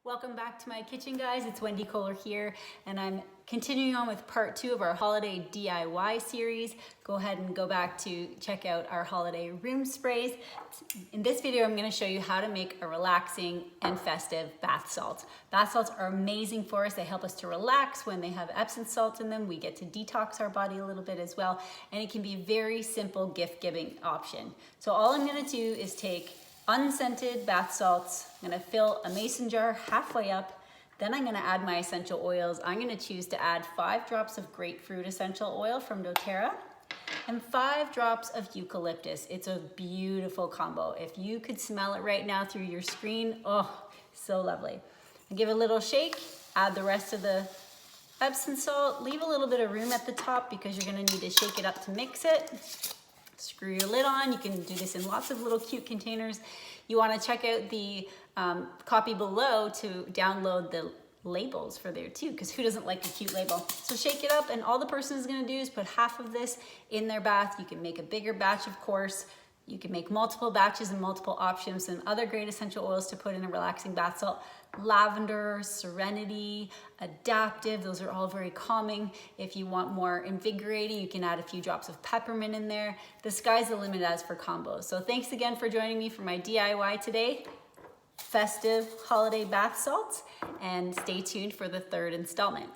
Welcome back to my kitchen, guys. It's Wendy Kohler here, and I'm continuing on with part 2 of our holiday DIY series. Go ahead and go back to check out our holiday room sprays. In this video, I'm going to show you how to make a relaxing and festive bath salt. Bath salts are amazing for us. They help us to relax when they have Epsom salt in them. We get to detox our body a little bit as well, and it can be a very simple gift-giving option. So all I'm going to do is take unscented bath salts. I'm gonna fill a mason jar halfway up. Then I'm gonna add my essential oils. I'm gonna choose to add 5 drops of grapefruit essential oil from doTERRA and 5 drops of eucalyptus. It's a beautiful combo. If you could smell it right now through your screen, oh, so lovely. Give it a little shake, add the rest of the Epsom salt, leave a little bit of room at the top because you're gonna need to shake it up to mix it. Screw your lid on. You can do this in lots of little cute containers. You want to check out the copy below to download the labels for there too, because who doesn't like a cute label? So shake it up, and all the person is going to do is put half of this in their bath. You can make a bigger batch, of course. You can make multiple batches and multiple options, and other great essential oils to put in a relaxing bath salt. Lavender, Serenity, Adaptiv, those are all very calming. If you want more invigorating, you can add a few drops of peppermint in there. The sky's the limit as for combos. So thanks again for joining me for my DIY today, festive holiday bath salts, and stay tuned for the 3rd installment.